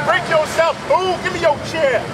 Break yourself, fool! Give me your chair!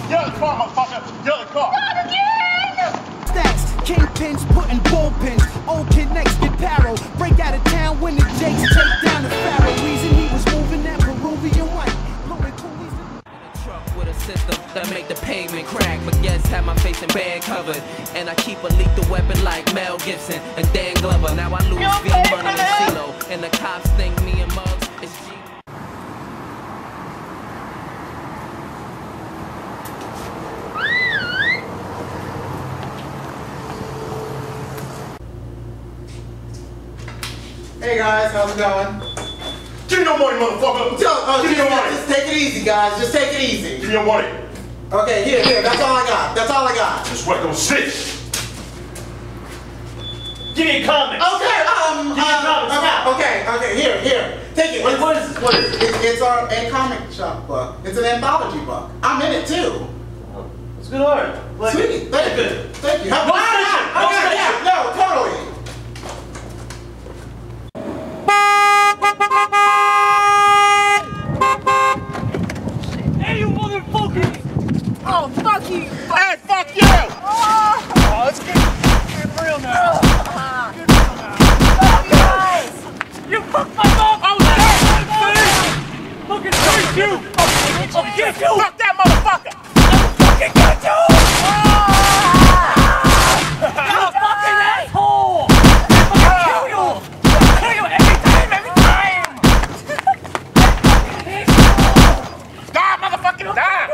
Get out of the car, motherfucker! Get out of the car! Not again! Stacks, kingpins, putting bullpens. Old kid next get paro. Break out of town when the Jakes take down the Pharaoh. Reason he was moving that Peruvian white. Blowing coolies in a truck with a system that make the pavement crack. But guess have my face and band covered. And I keep a lethal weapon like Mel Gibson and Dan Glover. Now I lose V money and CeeLo. And the cops think me and Muggs is G. Hey guys, how's it going? Give me your money, motherfucker! Give me your money! Just take it easy, guys. Just take it easy. Give me your money! Okay, here. That's all I got. That's all I got. Just wait, don't sit! Give me a comment. Okay, Give me a comment now. Okay, here. Take it. What is this? What is this? It's a comic shop book. It's an anthology book. I'm in it too. It's good art. Like, Sweet. Thank you. Thank you. No fiction. No fiction. Yeah, no, totally. Hey, you motherfuckers! Oh, fuck you! Hey, fuck you! Oh, it's getting real now. Get real now. Guys! You fucked my mom! I was Fucking hurt you! I'll get you! Fuck that motherfucker! I'll fucking get you! You fucking asshole! I'll kill you! I'll kill you every time! Die, motherfucking die!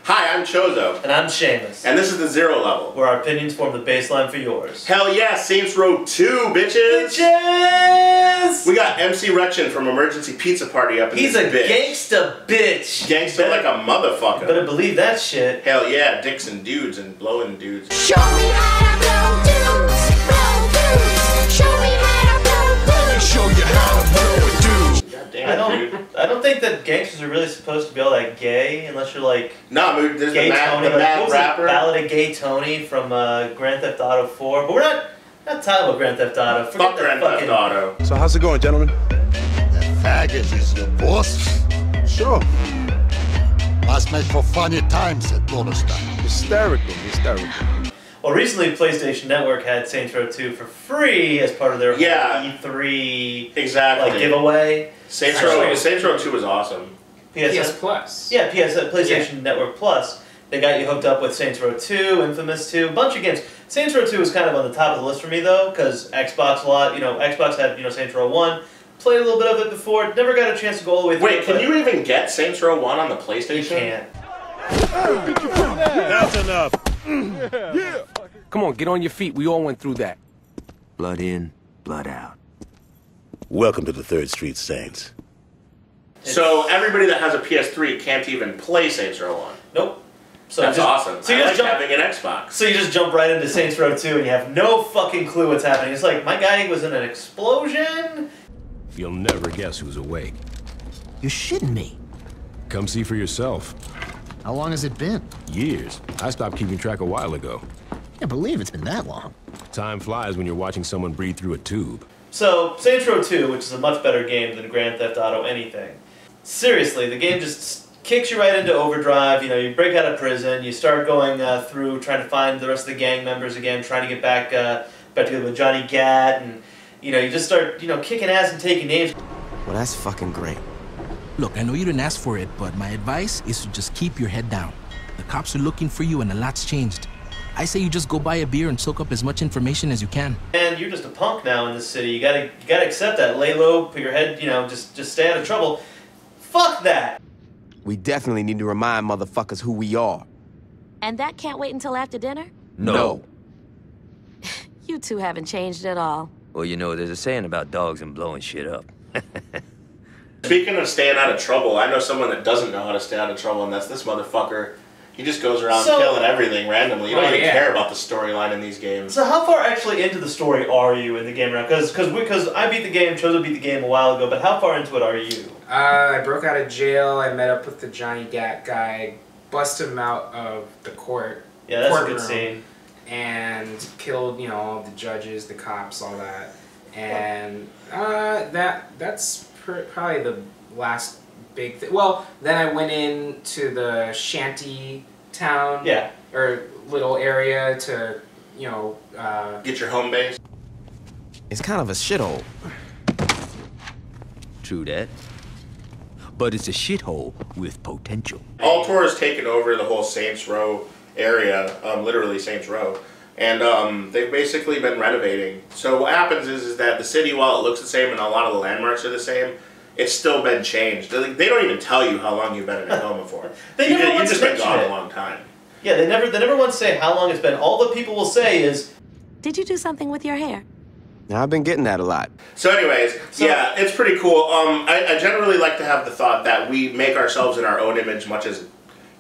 Hi, I'm Chozo. And I'm Seamus. And this is the Zero Level. Where our opinions form the baseline for yours. Hell yeah, Saints Row 2, bitches! Bitches! We got MC Rection from Emergency Pizza Party up in He's this a bitch. gangsta bitch! Gangster like a motherfucker. Better believe that shit. Hell yeah, dicks and dudes and blowing dudes. Show me how to blow dudes! Blow dudes! Show me how to blow dudes! Show you how to blow a dude. God damn, dude. I don't think that gangsters are really supposed to be all that gay unless you're like Nah, dude, there's Gay the Tony, mad what was rapper. it? Ballad of Gay Tony from Grand Theft Auto 4. But we're not talking about Grand Theft Auto. Forget Fuck that Grand fucking Theft Auto. So how's it going, gentlemen? The faggot is your boss? Sure. Must make for funny times at lunchtime. Hysterical. Well, recently PlayStation Network had Saints Row 2 for free as part of their E3 Exactly. like giveaway. Saints Row 2 was awesome. PS Plus. Yeah, PlayStation Network Plus. They got you hooked up with Saints Row 2, Infamous 2, a bunch of games. Saints Row 2 was kind of on the top of the list for me though, because Xbox a lot. Xbox had Saints Row 1. Played a little bit of it before. Never got a chance to go all the way through. Wait, can you even get Saints Row 1 on the PlayStation? You can't. That's enough. Yeah. Come on, get on your feet. We all went through that. Blood in, blood out. Welcome to the 3rd Street Saints. So everybody that has a PS3 can't even play Saints Row 1. Nope. So That's awesome. So you I like just having an Xbox. So you just jump right into Saints Row 2 and you have no fucking clue what's happening. It's like, my guy was in an explosion? You'll never guess who's awake. You're shitting me. Come see for yourself. How long has it been? Years. I stopped keeping track a while ago. Can't believe it's been that long. Time flies when you're watching someone breathe through a tube. So, Saints Row 2, which is a much better game than Grand Theft Auto anything. Seriously, the game just kicks you right into overdrive. You break out of prison, you start going through trying to find the rest of the gang members again, trying to get back together with Johnny Gat, and you just start kicking ass and taking names. Well, that's fucking great. Look, I know you didn't ask for it, but my advice is to just keep your head down. The cops are looking for you and a lot's changed. I say you just go buy a beer and soak up as much information as you can. And you're just a punk now in this city. You gotta accept that. Lay low, put your head, just stay out of trouble. Fuck that! We definitely need to remind motherfuckers who we are. And that can't wait until after dinner? No. You two haven't changed at all. Well, you know, there's a saying about dogs and blowing shit up. Speaking of staying out of trouble, I know someone that doesn't know how to stay out of trouble, and that's this motherfucker. He just goes around killing everything randomly. You don't even care about the storyline in these games. So how far actually into the story are you in the game now? Because I beat the game, Chozo beat the game a while ago, but how far into it are you? I broke out of jail, I met up with the Johnny Gat guy, busted him out of the court. Yeah, that's a good scene. And killed, all the judges, the cops, all that. And that's probably the last big thing. Well, then I went into the shanty town, or little area to, get your home base. It's kind of a shithole. True that. But it's a shithole with potential. Altor has taken over the whole Saints Row area, literally Saints Row, and they've basically been renovating. So what happens is that the city, while it looks the same and a lot of the landmarks are the same, it's still been changed. They don't even tell you how long you've been in a coma for. You've just been gone a long time. Yeah, they never once say how long it's been. All the people will say is, did you do something with your hair? Now, I've been getting that a lot. So anyways, yeah, it's pretty cool. I generally like to have the thought that we make ourselves in our own image much as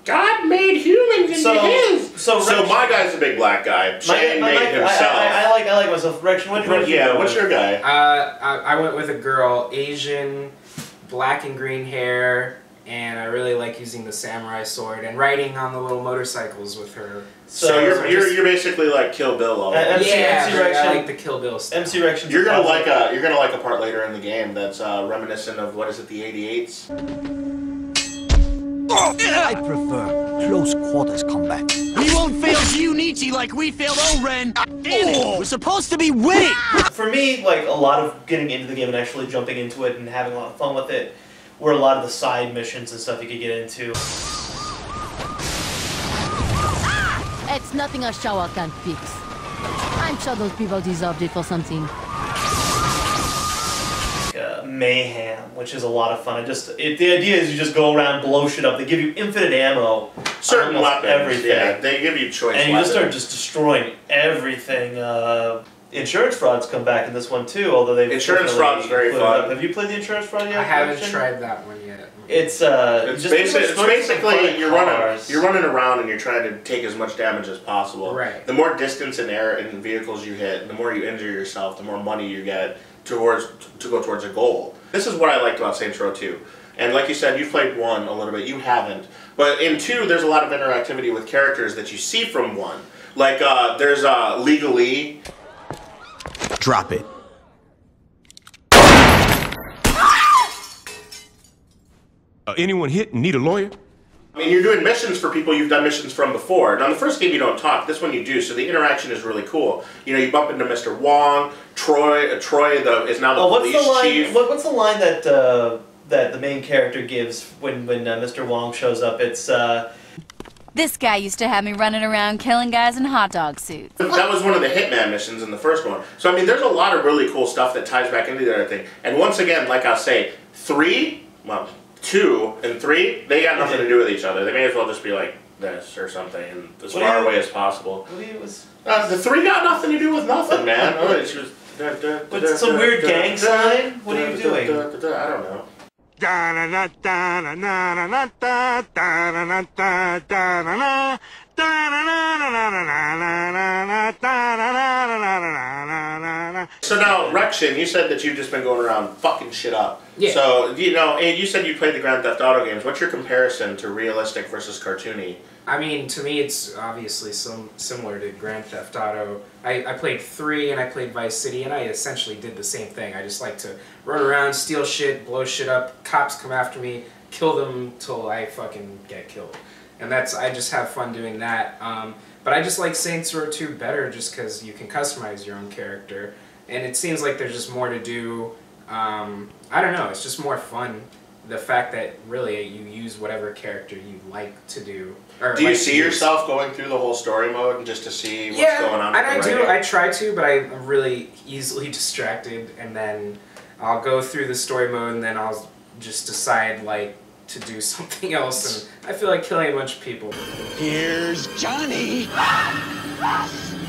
God made humans into his. So my guy's a big black guy. Shane made himself. I like myself. Rection, what's your guy? I went with a girl, Asian, black and green hair, and I really like using the samurai sword and riding on the little motorcycles with her. So you're basically like Kill Bill all over. I like the Kill Bill stuff. MC Rection. You're gonna like a part later in the game that's reminiscent of, what is it, the 88s? I prefer close quarters combat. We won't fail Giunichi like we failed Oren. We're supposed to be winning. For me, like a lot of getting into the game and actually jumping into it and having a lot of fun with it were a lot of the side missions and stuff you could get into. It's nothing a shower can't fix. I'm sure those people deserved it for something. Mayhem, which is a lot of fun. The idea is you just go around, blow shit up. They give you infinite ammo. Certain weapons. Everything. Yeah, they give you choice and you weapons. just start destroying everything. Insurance frauds come back in this one too, although they've Insurance fraud's very fun. Have you played the insurance fraud yet? I haven't tried that one yet. It's basically you're running around and you're trying to take as much damage as possible. Right. The more distance in air and vehicles you hit, the more you injure yourself, the more money you get to go towards a goal. This is what I liked about Saints Row 2. And like you said, you've played 1 a little bit. You haven't. But in 2, there's a lot of interactivity with characters that you see from 1. Like there's Legally. Drop it. Anyone hit and need a lawyer? I mean, you're doing missions for people you've done missions from before. Now, in the first game you don't talk. This one you do, so the interaction is really cool. You bump into Mr. Wong, Troy is now the police chief. What's the line that that the main character gives when Mr. Wong shows up? It's this guy used to have me running around killing guys in hot dog suits. That was one of the Hitman missions in the first one. So I mean, there's a lot of really cool stuff that ties back into the other thing. And once again, like I say, 2 and 3, they got nothing to do with each other. They may as well just be like this or something, and as far away as possible. The 3 got nothing to do with nothing, man. What's some weird gang sign? What are you doing? I don't know. So now, Rection, you said that you've just been going around fucking shit up. Yeah. So, and you said you played the Grand Theft Auto games. What's your comparison to realistic versus cartoony? I mean, to me, it's obviously similar to Grand Theft Auto. I played 3 and I played Vice City, and I essentially did the same thing. I just like to run around, steal shit, blow shit up, cops come after me, kill them till I fucking get killed. And I just have fun doing that. But I just like Saints Row 2 better just because you can customize your own character. And it seems like there's just more to do. I don't know, it's just more fun. the fact that really you use whatever character you like to do. Or do you like see yourself going through the whole story mode just to see what's going on? And I with the do. writing? I try to, but I'm really easily distracted, and then I'll go through the story mode, and then I'll just decide like to do something else, and I feel like killing a bunch of people. Here's Johnny.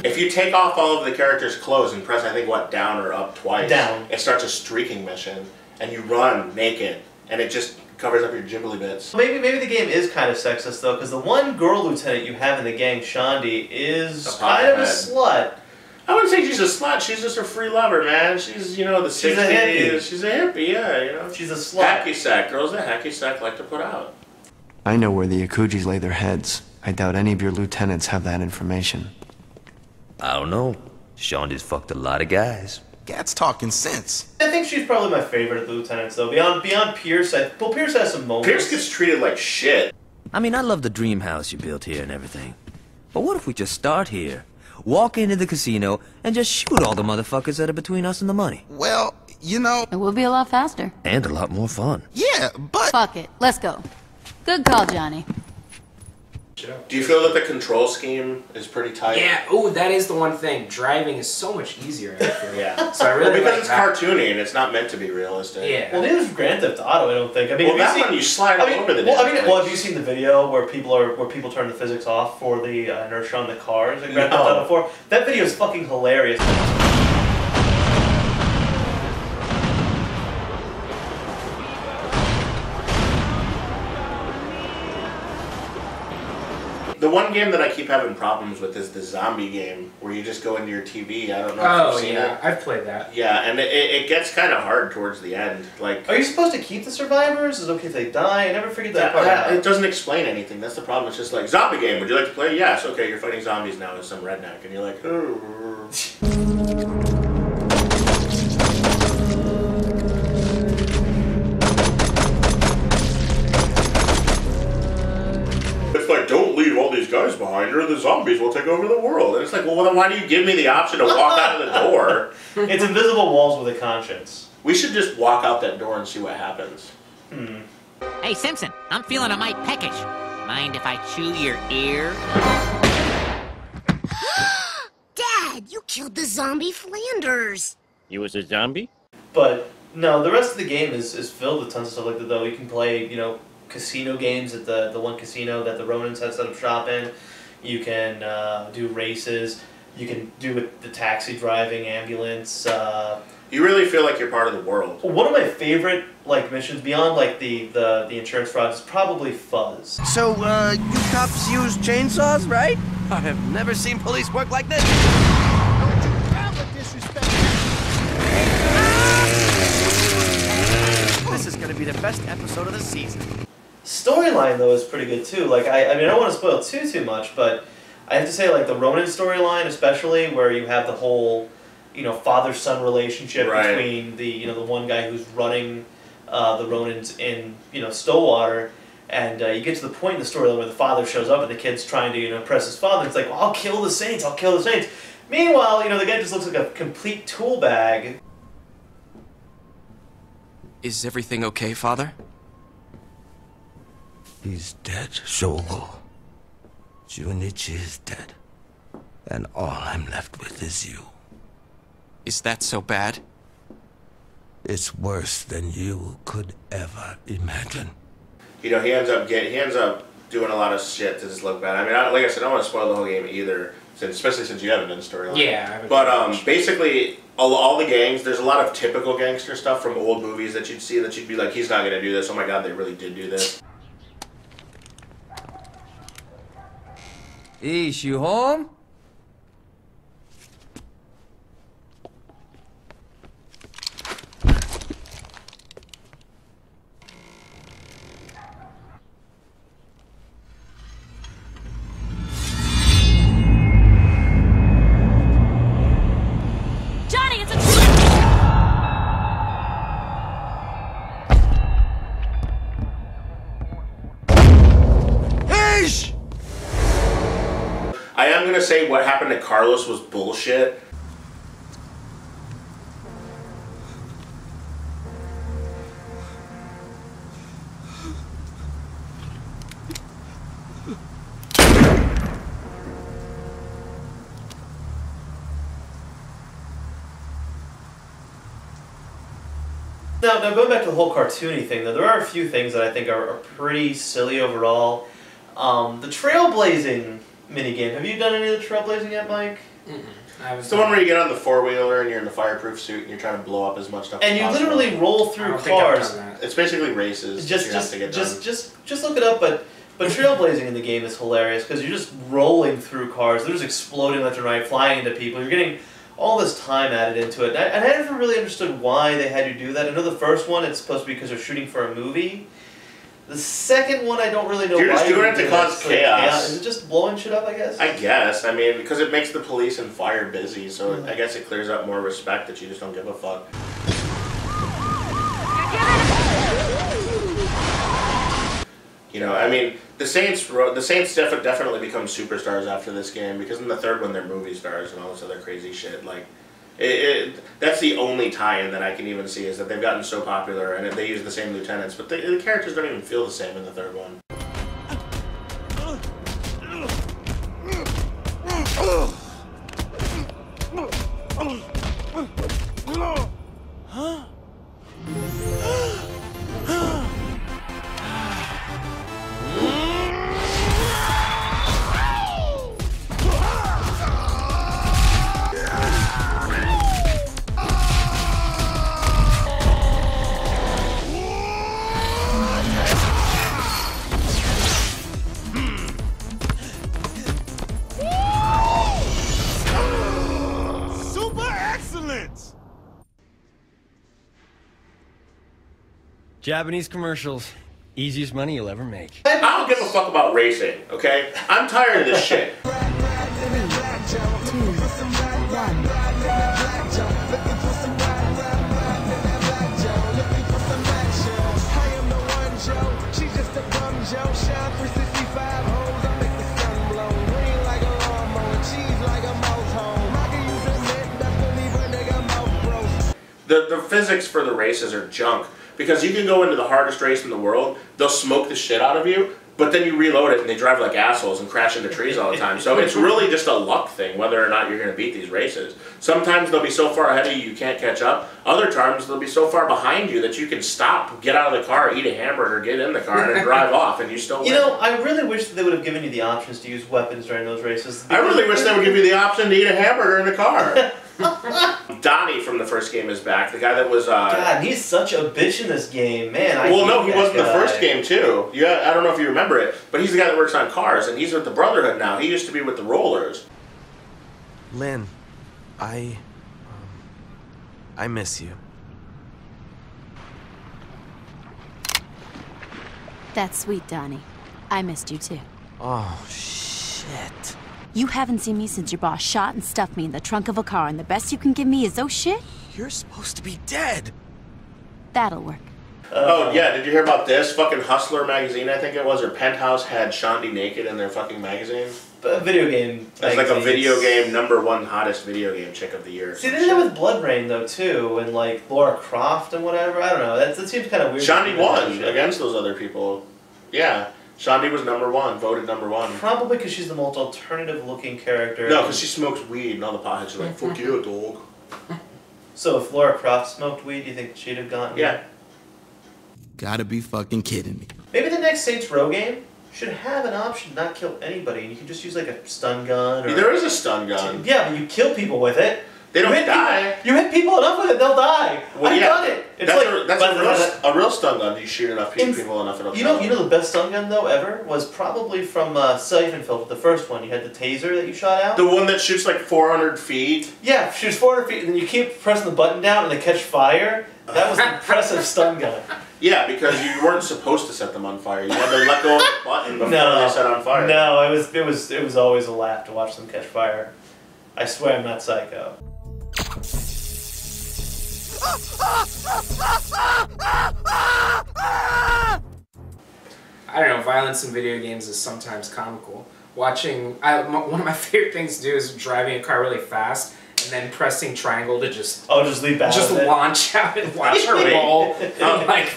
If you take off all of the characters' clothes and press, I think, what, down or up twice, down, it starts a streaking mission, and you run naked, and it just covers up your jibbly bits. Maybe the game is kind of sexist though, because the one girl lieutenant you have in the gang, Shandi, is kind of a slut. I wouldn't say she's a slut. She's just a free lover, man. She's, you know, the 60s. She's a hippie. She's a hippie, yeah, you know. She's a slut. Hacky sack. Girls that hacky sack like to put out. I know where the Yakujis lay their heads. I doubt any of your lieutenants have that information. I don't know. Shonda's fucked a lot of guys. Gad's talking sense. I think she's probably my favorite of the lieutenants, though. Beyond Pierce, well, Pierce has some moments. Pierce gets treated like shit. I mean, I love the dream house you built here and everything. But what if we just start here, walk into the casino, and just shoot all the motherfuckers that are between us and the money? Well, you know... It will be a lot faster. And a lot more fun. Yeah, but... Fuck it. Let's go. Good call, Johnny. Do you feel that the control scheme is pretty tight? Yeah. Oh, that is the one thing. Driving is so much easier. I feel. Yeah. So I really because like it's that. cartoony and it's not meant to be realistic. Yeah. Well, neither is Grand Theft Auto. I don't think. I mean, well, that one you slide all over the. Well, have you seen the video where people turn the physics off for the inertia on the cars in Grand Theft Auto 4? That video is fucking hilarious. The one game that I keep having problems with is the zombie game, where you just go into your TV. I don't know if you've seen it. I've played that. Yeah, and it gets kind of hard towards the end. Like, are you supposed to keep the survivors? Is it okay if they die? I never figured that part out. It doesn't explain anything. That's the problem. It's just like, zombie game, would you like to play? Yes. Okay, you're fighting zombies now as some redneck. And you're like, It's like, don't leave all these guys behind or the zombies will take over the world. And it's like, well, then why do you give me the option to walk out of the door? It's invisible walls with a conscience. We should just walk out that door and see what happens. Hey, Simpson, I'm feeling a mite peckish. Mind if I chew your ear? Dad, you killed the zombie Flanders. You was a zombie? But, no, the rest of the game is filled with tons of stuff like that, though. You can play, you know, casino games at the one casino that the Ronins had set up shop in. You can do races. You can do the taxi driving, ambulance. You really feel like you're part of the world. One of my favorite missions beyond the insurance fraud is probably Fuzz. So you cops use chainsaws, right? I have never seen police work like this. This is gonna be the best episode of the season. Storyline though is pretty good too. Like I mean I don't want to spoil too much, but I have to say like the Ronin storyline especially, where you have the whole father-son relationship between the one guy who's running the Ronins in Stillwater, and you get to the point in the storyline where the father shows up and the kid's trying to impress his father. It's like, well, I'll kill the Saints. I'll kill the Saints. Meanwhile, the guy just looks like a complete tool bag. Is everything okay, Father? He's dead, Shogo. Junichi is dead. And all I'm left with is you. Is that so bad? It's worse than you could ever imagine. He ends up doing a lot of shit to just look bad. I mean, like I said, I don't want to spoil the whole game either, especially since you haven't done the storyline. Yeah. But basically, all the gangs, there's a lot of typical gangster stuff from old movies that you'd see that you'd be like, he's not going to do this. Oh my god, they really did do this. Ish, you home? I am going to say what happened to Carlos was bullshit. Now going back to the whole cartoony thing, though, there are a few things that I think are pretty silly overall. The trailblazing minigame. Have you done any of the trailblazing yet, Mike? It's the one where you get on the four-wheeler and you're in the fireproof suit and you're trying to blow up as much stuff and as possible. And you literally roll through cars. It's basically races. Just look it up, but trailblazing in the game is hilarious because you're just rolling through cars. They're just exploding left and right, flying into people. You're getting all this time added into it. And I never really understood why they had you do that. I know the first one, it's supposed to be because they're shooting for a movie. The second one, I don't really know why. You're just doing it to cause chaos. Is it just blowing shit up, I guess? I guess. I mean, because it makes the police and fire busy, so I guess it clears up more respect that you just don't give a fuck. You know, I mean, the Saints definitely become superstars after this game, because in the third one they're movie stars and all this other crazy shit. Like, that's the only tie-in that I can even see, is that they've gotten so popular and they use the same lieutenants, but the characters don't even feel the same in the third one. Huh? Japanese commercials. Easiest money you'll ever make. I don't give a fuck about racing, okay? I'm tired of this shit. The physics for the races are junk. Because you can go into the hardest race in the world, they'll smoke the shit out of you, but then you reload it and they drive like assholes and crash into trees all the time. So it's really just a luck thing whether or not you're going to beat these races. Sometimes they'll be so far ahead of you you can't catch up. Other times they'll be so far behind you that you can stop, get out of the car, eat a hamburger, get in the car, and drive off, and you still win. You know, I really wish that they would have given you the options to use weapons during those races. I really wish they would give you the option to eat a hamburger in the car. Donnie from the first game is back. The guy that was... God, he's such a bitch in this game, man. Well, no, he wasn't the first game, too. Yeah, I don't know if you remember it, but he's the guy that works on cars, and he's with the Brotherhood now. He used to be with the Rollers. Lynn, I miss you. That's sweet, Donnie. I missed you too. Oh, shit. You haven't seen me since your boss shot and stuffed me in the trunk of a car, and the best you can give me is oh shit? You're supposed to be dead. That'll work. Oh, yeah, did you hear about this? Fucking Hustler magazine, I think it was, or Penthouse had Shondi naked in their fucking magazine. Video game It's like a video game, #1 hottest video game chick of the year. See, they did that with Blood Rain, though, too, and, like, Laura Croft and whatever. I don't know. That seems kind of weird. Shondi won against those other people. Yeah. Shondi was #1, voted #1. Probably because she's the most alternative-looking character. No, because she smokes weed, and all the potheads are like, fuck you, dog. So if Laura Croft smoked weed, do you think she'd have gotten... Yeah. Gotta be fucking kidding me. Maybe the next Saints Row game should have an option to not kill anybody, and you can just use like a stun gun. Or there is a stun gun. Yeah, but you kill people with it. They don't die. You hit people enough with it, they'll die. Well, I've done it. It's that's a real stun gun. You shoot enough people enough, it'll kill them. You know the best stun gun though ever was probably from Siphon Filter, the first one. You had the taser that you shot out. The one that shoots like 400 feet. Yeah, shoots 400 feet, and then you keep pressing the button down, and they catch fire. That was an impressive stun gun. Yeah, because you weren't supposed to set them on fire. You had to let go of the button before they set on fire. No, it was always a laugh to watch them catch fire. I swear I'm not psycho. I don't know, violence in video games is sometimes comical. One of my favorite things to do is driving a car really fast and then pressing triangle to just leap out just launch out and watch her roll. Like,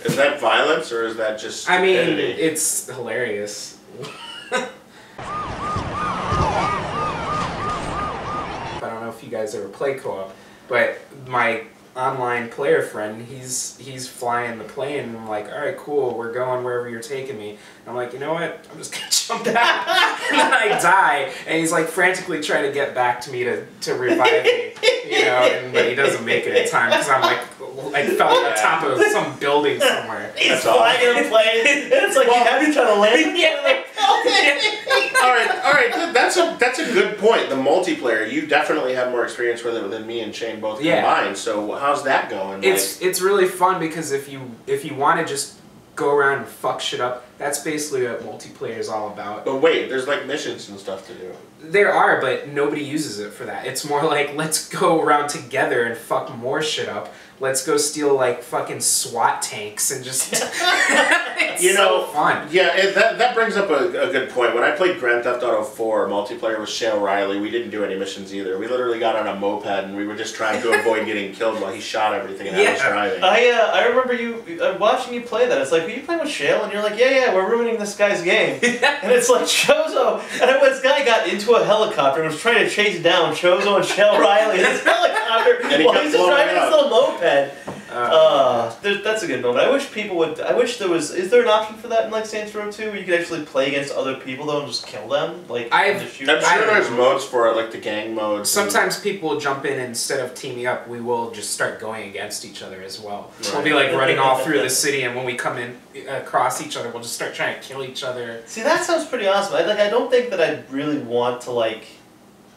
is that violence or is that just I mean, stupidity? it's hilarious. I don't know if you guys ever play co-op, but my online player friend, he's flying the plane, and I'm like, all right, cool, we're going wherever you're taking me. And I'm like, you know what? I'm just gonna jump out, and then I die. And he's like frantically trying to get back to me to revive me, you know, but he doesn't make it in time because I'm like fell on top of some building somewhere. He's flying in a plane, and it's like you have to try to land. All right. That's a good point. The multiplayer, you definitely have more experience with it than me and Shane both combined. So how's that going? It's really fun because if you want to just go around and fuck shit up, that's basically what multiplayer is all about. But wait, there's like missions and stuff to do. There are, but nobody uses it for that. It's more like, let's go around together and fuck more shit up. Let's go steal like fucking SWAT tanks and just it's so fun. Yeah, that brings up a good point. When I played Grand Theft Auto 4 multiplayer with Shale Riley, we didn't do any missions either. We literally got on a moped and we were just trying to avoid getting killed while he shot everything and I was driving. I remember you watching you play that. It's like, are you playing with Shale? And you're like, yeah, we're ruining this guy's game. And it's like Chozo, and then this guy got into a helicopter and was trying to chase down Chozo and Shale Riley in this helicopter while he's just driving his little moped. That's a good moment. I wish people would. I wish there was. Is there an option for that in like Saints Row 2 where you could actually play against other people though and just kill them? Like I'm sure there's modes for it, like the gang mode. Sometimes people will jump in and instead of teaming up, we will just start going against each other as well. Right. We'll be like running all through the city, and when we come in across each other, we'll just start trying to kill each other. See, that sounds pretty awesome. I don't think that I'd really want to like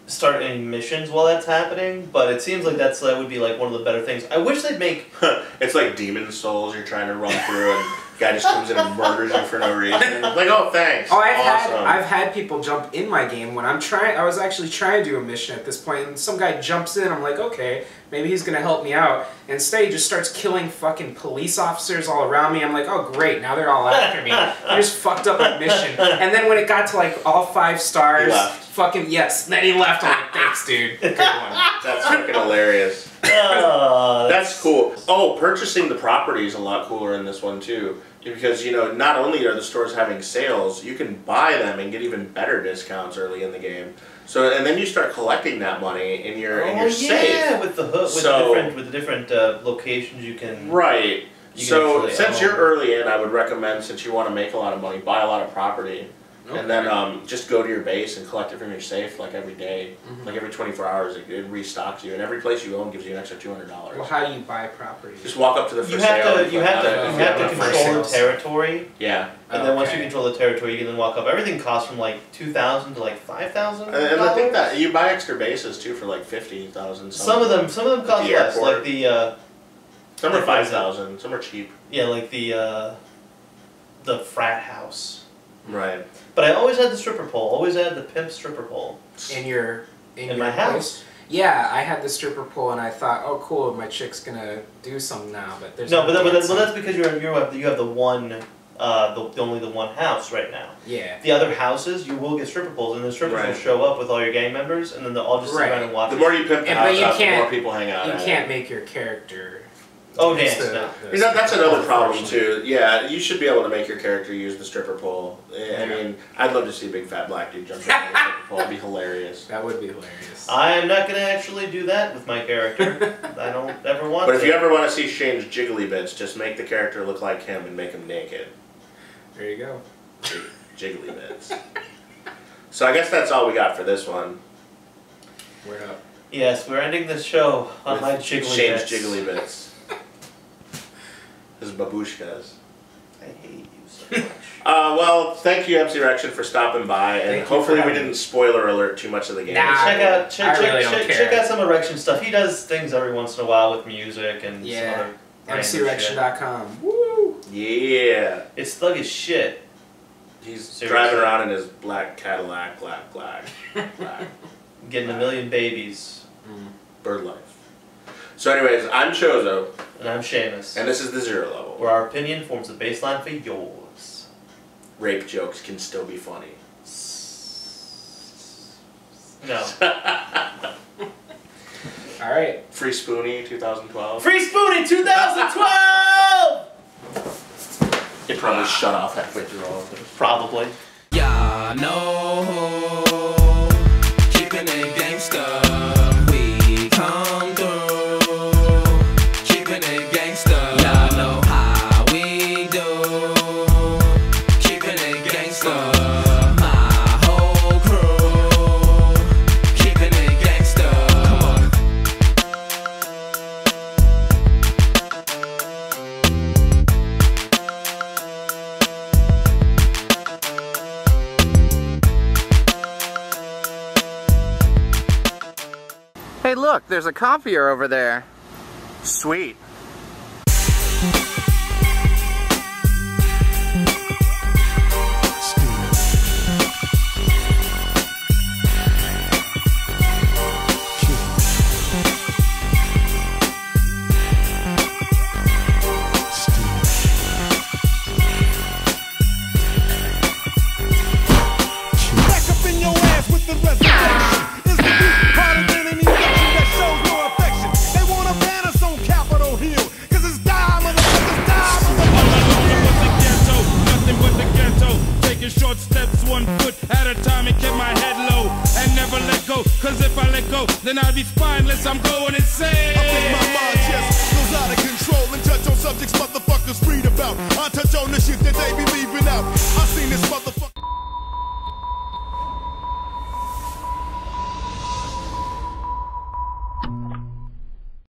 start any missions while that's happening, but it seems like that would be like one of the better things. I wish they'd make. It's like Demon Souls. You're trying to run through, and the guy just comes in and murders you for no reason. Like, oh, thanks. Oh, I've had people jump in my game when I'm trying. I was actually trying to do a mission at this point, and some guy jumps in. I'm like, okay, maybe he's gonna help me out. And instead, he just starts killing fucking police officers all around me. I'm like, oh great, now they're all after me. I just fucked up my mission. And then when it got to like all 5 stars, fucking yes. Then he left. I'm like, thanks, dude. Good one. That's fucking hilarious. That's cool. Oh, purchasing the property is a lot cooler in this one too, because you know not only are the stores having sales, you can buy them and get even better discounts early in the game. So and then you start collecting that money in your safe. With the hook, with the different locations you can. Right. So since you're early in, I would recommend, since you want to make a lot of money, buy a lot of property. Okay. And then just go to your base and collect it from your safe like every day. Like every 24 hours it restocks you, and every place you own gives you an extra $200. Well, how do you buy property? Just walk up to the You have to control the territory. Yeah. And then once you control the territory, you can then walk up. Everything costs from like $2,000 to like $5,000. And I think that you buy extra bases too for like $50,000. Some of them cost less. Like the some are $5,000. Some are cheap. Yeah, like the frat house. Right. But I always had the stripper pole. Always had the pimp stripper pole. In my house. Yeah, I had the stripper pole, and I thought, oh cool, my chick's gonna do something now. But there's but that's because you have the one. Only the one house right now. Yeah. The other houses, you will get stripper poles, and the strippers will show up with all your gang members, and then they'll all just sit around and watch. The more you pimp the house out, the more people hang out. You can't make your character. Oh, dance. You know, that's another problem too. Yeah, you should be able to make your character use the stripper pole. I mean, I'd love to see a big fat black dude jump around the stripper pole. It'd be hilarious. That would be hilarious. I'm not going to actually do that with my character. I don't ever want to. But if you ever want to see Shane's jiggly bits, just make the character look like him and make him naked. There you go. Jiggly bits. So I guess that's all we got for this one. Word up. Yes, we're ending this show on my jiggly Shane's bits. jiggly bits. His babushkas. I hate you so much. Well, thank you, MC Rection, for stopping by, and hopefully we didn't spoiler alert too much of the game. Check out some Erection stuff. He does things every once in a while with music and some other MCRection.com. Woo! Yeah. It's thug as shit. He's driving around in his black Cadillac, black. Getting a million babies. Bird life. So anyways, I'm Chozo. And I'm Seamus. And this is the Zero Level. Where our opinion forms the baseline for yours. Rape jokes can still be funny. No. Alright. Free Spoonie 2012. Free Spoonie 2012! It probably shut off halfway through all of them. Probably. Yeah, no. Keeping it gangster. We come through. Look, there's a copier over there. Sweet. Short steps, 1 foot at a time, and keep my head low and never let go. Cause if I let go, then I'll be spineless. I'm going insane.